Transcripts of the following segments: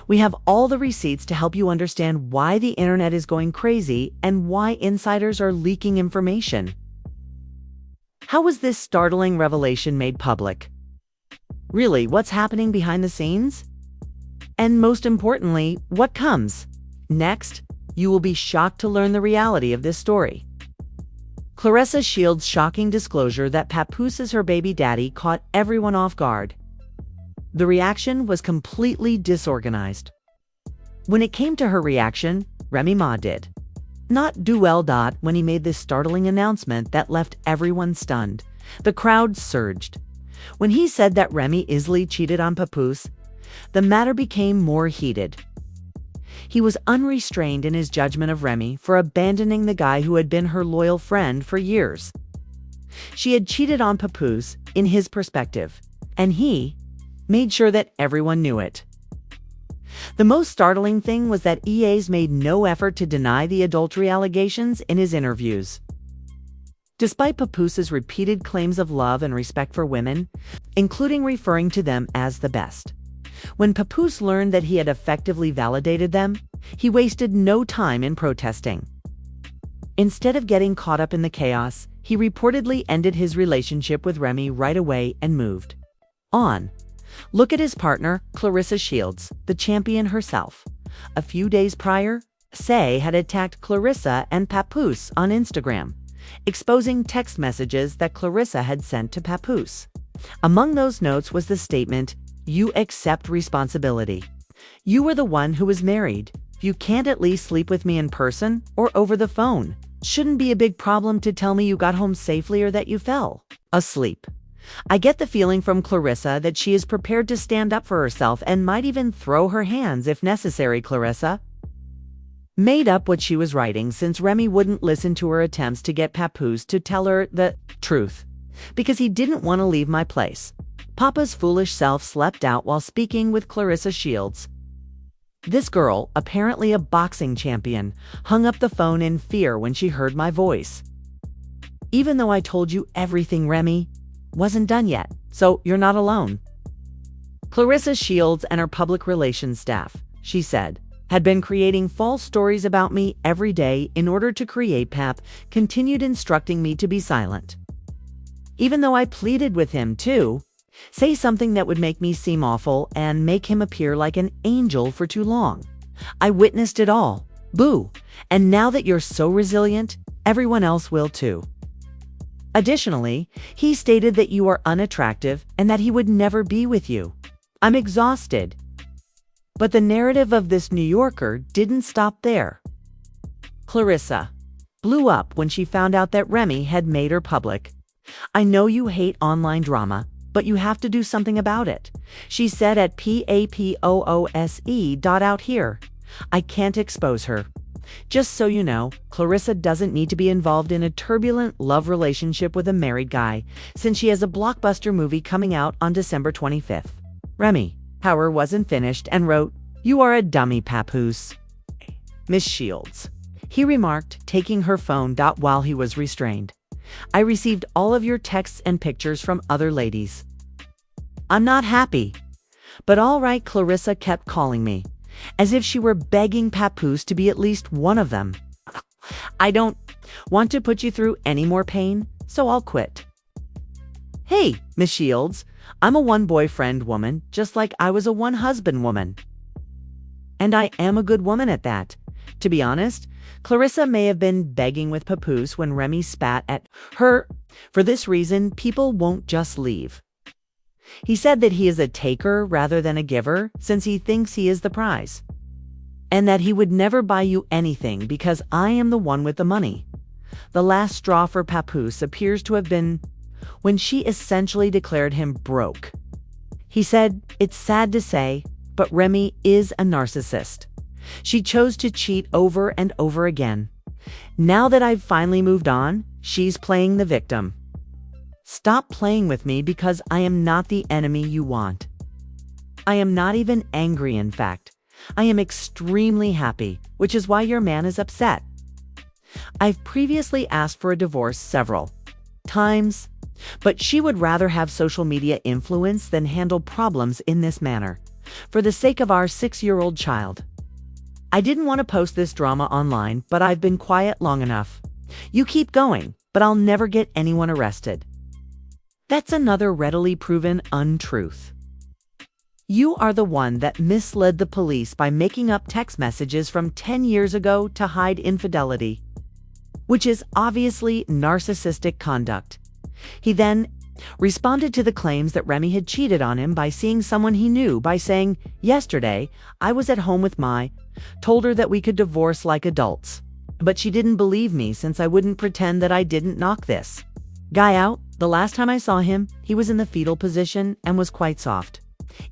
We have all the receipts to help you understand why the internet is going crazy and why insiders are leaking information. How was this startling revelation made public? Really, what's happening behind the scenes? And most importantly, what comes? Next, you will be shocked to learn the reality of this story. Claressa Shields' shocking disclosure that Papoose is her baby daddy caught everyone off guard. The reaction was completely disorganized. When it came to her reaction, Remy Ma did not do well. When he made this startling announcement that left everyone stunned, the crowd surged. When he said that Remy easily cheated on Papoose, the matter became more heated. He was unrestrained in his judgment of Remy for abandoning the guy who had been her loyal friend for years. She had cheated on Papoose, in his perspective, and he made sure that everyone knew it. The most startling thing was that EA's made no effort to deny the adultery allegations in his interviews. Despite Papoose's repeated claims of love and respect for women, including referring to them as the best, when Papoose learned that he had effectively validated them, he wasted no time in protesting. Instead of getting caught up in the chaos, he reportedly ended his relationship with Remy right away and moved on. Look at his partner, Claressa Shields, the champion herself. A few days prior, Say had attacked Claressa and Papoose on Instagram, exposing text messages that Claressa had sent to Papoose. Among those notes was the statement, "You accept responsibility. You were the one who was married. You can't at least sleep with me in person or over the phone. Shouldn't be a big problem to tell me you got home safely or that you fell asleep." I get the feeling from Claressa that she is prepared to stand up for herself and might even throw her hands if necessary. Claressa made up what she was writing since Remy wouldn't listen to her attempts to get Papoose to tell her the truth, because he didn't want to leave my place. Papa's foolish self slept out while speaking with Claressa Shields. This girl, apparently a boxing champion, hung up the phone in fear when she heard my voice. Even though I told you everything, Remy, wasn't done yet, so you're not alone. Claressa Shields and her public relations staff, she said, had been creating false stories about me every day in order to create Pap, continued instructing me to be silent. Even though I pleaded with him to say something that would make me seem awful and make him appear like an angel for too long. I witnessed it all. Boo. And now that you're so resilient, everyone else will too. Additionally, he stated that you are unattractive and that he would never be with you. I'm exhausted. But the narrative of this New Yorker didn't stop there. Claressa blew up when she found out that Remy had made her public. I know you hate online drama, but you have to do something about it, she said at PAPOOSE. Out here. I can't expose her. Just so you know, Claressa doesn't need to be involved in a turbulent love relationship with a married guy, since she has a blockbuster movie coming out on December 25th. Remy, however, wasn't finished and wrote, "You are a dummy, Papoose." Miss Shields, he remarked, taking her phone while he was restrained. I received all of your texts and pictures from other ladies. I'm not happy. But all right, Claressa kept calling me, as if she were begging Papoose to be at least one of them. I don't want to put you through any more pain, so I'll quit. Hey, Miss Shields, I'm a one-boyfriend woman, just like I was a one-husband woman. And I am a good woman at that. To be honest, Claressa may have been begging with Papoose when Remy spat at her. For this reason, people won't just leave. He said that he is a taker rather than a giver, since he thinks he is the prize. And that he would never buy you anything because I am the one with the money. The last straw for Papoose appears to have been when she essentially declared him broke. He said, "It's sad to say, but Remy is a narcissist. She chose to cheat over and over again. Now that I've finally moved on, she's playing the victim. Stop playing with me because I am not the enemy you want. I am not even angry, in fact. I am extremely happy, which is why your man is upset. I've previously asked for a divorce several times, but she would rather have social media influence than handle problems in this manner. For the sake of our 6-year-old child. I didn't want to post this drama online, but I've been quiet long enough. You keep going, but I'll never get anyone arrested. That's another readily proven untruth. You are the one that misled the police by making up text messages from 10 years ago to hide infidelity, which is obviously narcissistic conduct. He then responded to the claims that Remy had cheated on him by seeing someone he knew by saying, "Yesterday, I was at home with Ma, told her that we could divorce like adults. But she didn't believe me since I wouldn't pretend that I didn't knock this guy out. The last time I saw him, he was in the fetal position and was quite soft.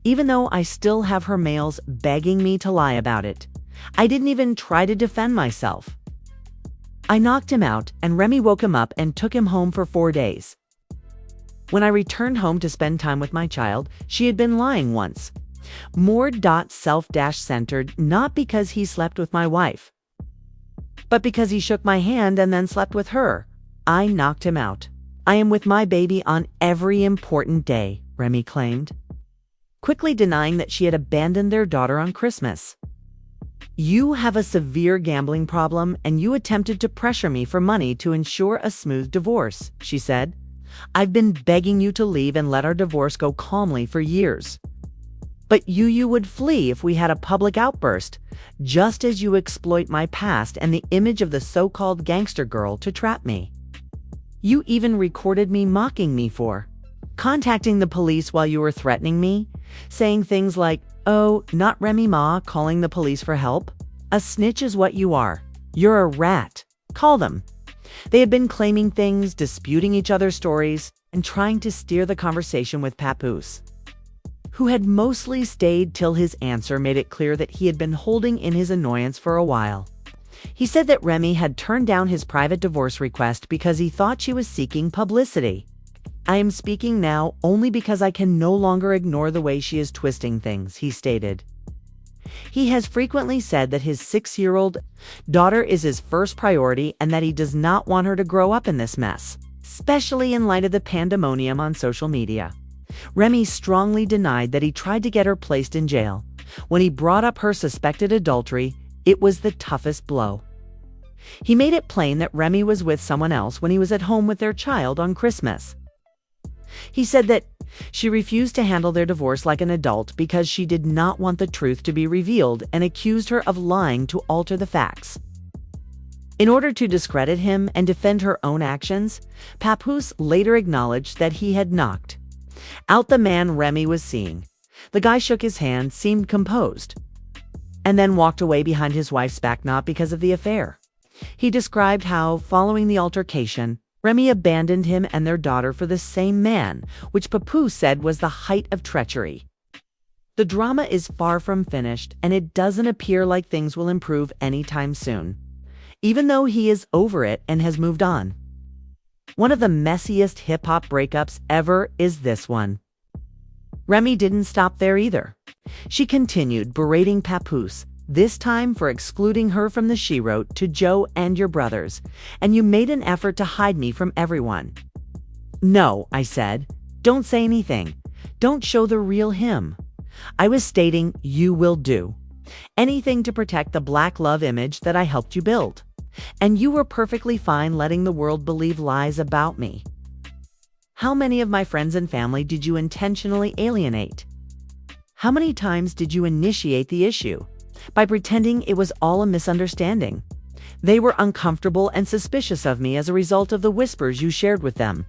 Even though I still have her mails begging me to lie about it. I didn't even try to defend myself. I knocked him out, and Remy woke him up and took him home for 4 days. When I returned home to spend time with my child, she had been lying once. More self-centered, not because he slept with my wife, but because he shook my hand and then slept with her. I knocked him out. I am with my baby on every important day," Remy claimed, quickly denying that she had abandoned their daughter on Christmas. "You have a severe gambling problem, and you attempted to pressure me for money to ensure a smooth divorce," she said. "I've been begging you to leave and let our divorce go calmly for years. But you would flee if we had a public outburst, just as you exploit my past and the image of the so-called gangster girl to trap me. You even recorded me mocking me for contacting the police while you were threatening me, saying things like, 'Oh, not Remy Ma,' calling the police for help. A snitch is what you are. You're a rat. Call them." They had been claiming things, disputing each other's stories, and trying to steer the conversation with Papoose, who had mostly stayed till his answer made it clear that he had been holding in his annoyance for a while. He said that Remy had turned down his private divorce request because he thought she was seeking publicity. "I am speaking now only because I can no longer ignore the way she is twisting things," he stated. He has frequently said that his 6-year-old daughter is his first priority and that he does not want her to grow up in this mess, especially in light of the pandemonium on social media. Remy strongly denied that he tried to get her placed in jail. When he brought up her suspected adultery, it was the toughest blow. He made it plain that Remy was with someone else when he was at home with their child on Christmas. He said that she refused to handle their divorce like an adult because she did not want the truth to be revealed and accused her of lying to alter the facts. In order to discredit him and defend her own actions, Papoose later acknowledged that he had knocked out the man Remy was seeing. The guy shook his hand, seemed composed, and then walked away behind his wife's back, not because of the affair. He described how, following the altercation, Remy abandoned him and their daughter for the same man, which Papoose said was the height of treachery. The drama is far from finished, and it doesn't appear like things will improve anytime soon, even though he is over it and has moved on. One of the messiest hip-hop breakups ever is this one. Remy didn't stop there either. She continued berating Papoose, this time for excluding her from the She Wrote to Joe and your brothers, "and you made an effort to hide me from everyone." "No," I said. "Don't say anything. Don't show the real him." I was stating you will do anything to protect the black love image that I helped you build. And you were perfectly fine letting the world believe lies about me. How many of my friends and family did you intentionally alienate? How many times did you initiate the issue by pretending it was all a misunderstanding? They were uncomfortable and suspicious of me as a result of the whispers you shared with them.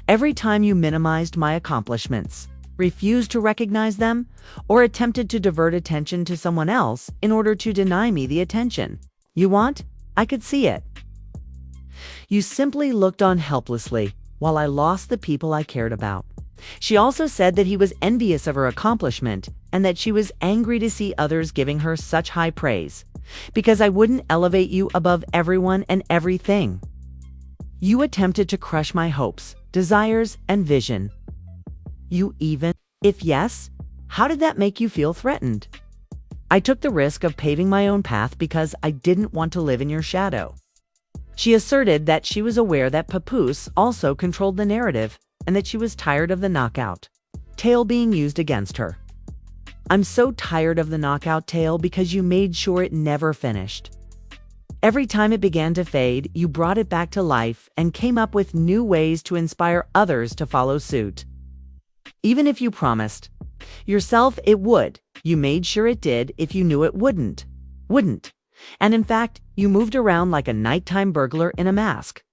Every time you minimized my accomplishments, refused to recognize them, or attempted to divert attention to someone else in order to deny me the attention you want, I could see it. You simply looked on helplessly while I lost the people I cared about. She also said that he was envious of her accomplishment and that she was angry to see others giving her such high praise, because I wouldn't elevate you above everyone and everything. You attempted to crush my hopes, desires, and vision. You even, if yes, how did that make you feel threatened? I took the risk of paving my own path because I didn't want to live in your shadow. She asserted that she was aware that Papoose also controlled the narrative and that she was tired of the knockout tale being used against her. I'm so tired of the knockout tale because you made sure it never finished. Every time it began to fade, you brought it back to life and came up with new ways to inspire others to follow suit. Even if you promised yourself it would, you made sure it did if you knew it wouldn't. And in fact, you moved around like a nighttime burglar in a mask.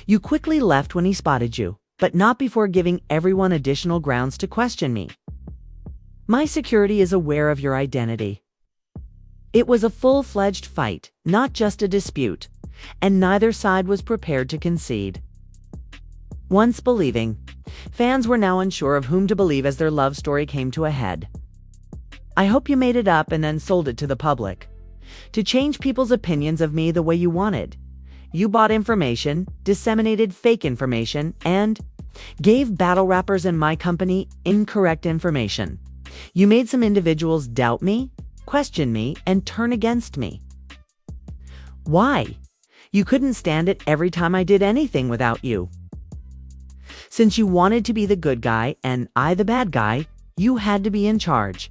You quickly left when he spotted you, but not before giving everyone additional grounds to question me. My security is aware of your identity. It was a full-fledged fight, not just a dispute, and neither side was prepared to concede. Once believing, fans were now unsure of whom to believe as their love story came to a head. I hope you made it up and then sold it to the public, to change people's opinions of me the way you wanted. You bought information, disseminated fake information, and gave battle rappers and my company incorrect information. You made some individuals doubt me, question me, and turn against me. Why? You couldn't stand it every time I did anything without you. Since you wanted to be the good guy and I the bad guy, you had to be in charge.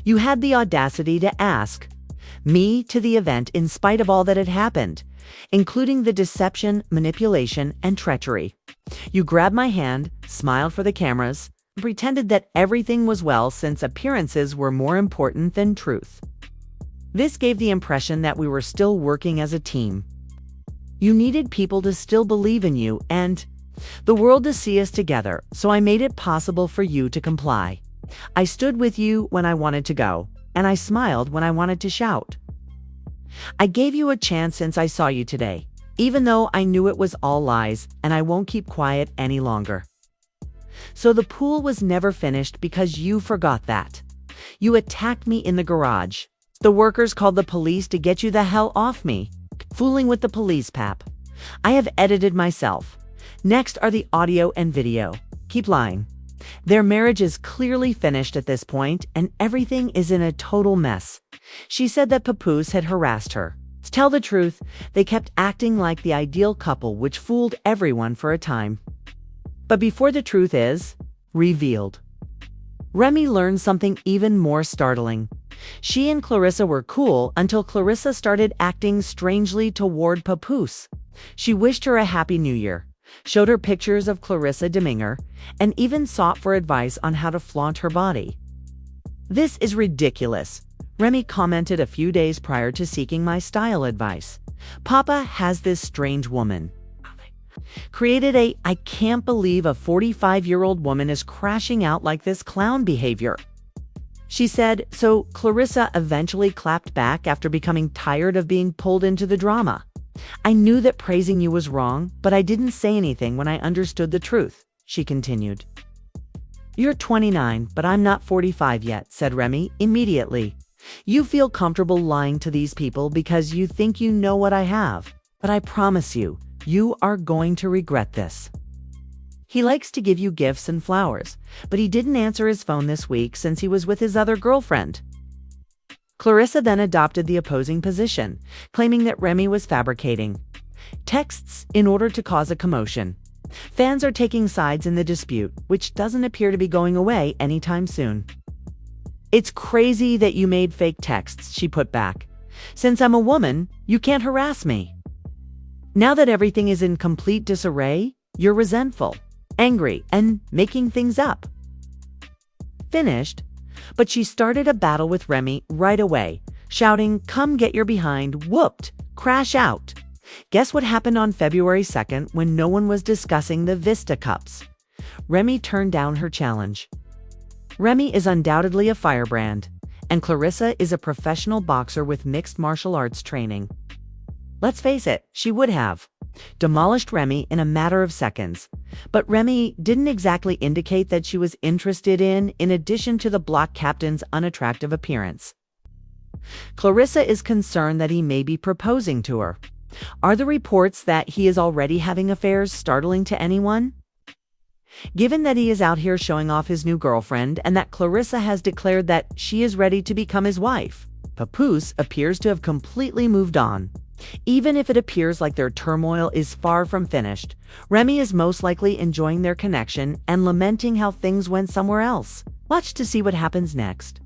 You had the audacity to ask me to the event in spite of all that had happened, including the deception, manipulation, and treachery. You grabbed my hand, smiled for the cameras, and pretended that everything was well since appearances were more important than truth. This gave the impression that we were still working as a team. You needed people to still believe in you and the world to see us together, so I made it possible for you to comply. I stood with you when I wanted to go, and I smiled when I wanted to shout. I gave you a chance since I saw you today, even though I knew it was all lies, and I won't keep quiet any longer. So the pool was never finished because you forgot that. You attacked me in the garage. The workers called the police to get you the hell off me. Fooling with the police, Pap. I have edited myself. Next are the audio and video. Keep lying. Their marriage is clearly finished at this point, and everything is in a total mess. She said that Papoose had harassed her. To tell the truth, they kept acting like the ideal couple, which fooled everyone for a time. But before the truth is revealed, Remy learned something even more startling. She and Claressa were cool until Claressa started acting strangely toward Papoose. She wished her a happy new year, showed her pictures of Claressa demeanor, and even sought for advice on how to flaunt her body. "This is ridiculous," Remy commented a few days prior to seeking my style advice. "Papa has this strange woman. Created a, I can't believe a 45-year-old woman is crashing out like this clown behavior." She said, so Claressa eventually clapped back after becoming tired of being pulled into the drama. "I knew that praising you was wrong, but I didn't say anything when I understood the truth," she continued. "You're 29, but I'm not 45 yet," said Remy immediately. "You feel comfortable lying to these people because you think you know what I have, but I promise you, you are going to regret this." He likes to give you gifts and flowers, but he didn't answer his phone this week since he was with his other girlfriend. Claressa then adopted the opposing position, claiming that Remy was fabricating texts in order to cause a commotion. Fans are taking sides in the dispute, which doesn't appear to be going away anytime soon. "It's crazy that you made fake texts," she put back. "Since I'm a woman, you can't harass me. Now that everything is in complete disarray, you're resentful, angry, and making things up." Finished, but she started a battle with Remy right away, shouting, "Come get your behind whooped, crash out." Guess what happened on February 2nd when no one was discussing the Vista Cups? Remy turned down her challenge. Remy is undoubtedly a firebrand, and Claressa is a professional boxer with mixed martial arts training. Let's face it, she would have demolished Remy in a matter of seconds. But Remy didn't exactly indicate that she was interested in addition to the block captain's unattractive appearance. Claressa is concerned that he may be proposing to her. Are the reports that he is already having affairs startling to anyone? Given that he is out here showing off his new girlfriend and that Claressa has declared that she is ready to become his wife, Papoose appears to have completely moved on. Even if it appears like their turmoil is far from finished, Remy is most likely enjoying their connection and lamenting how things went somewhere else. Watch to see what happens next.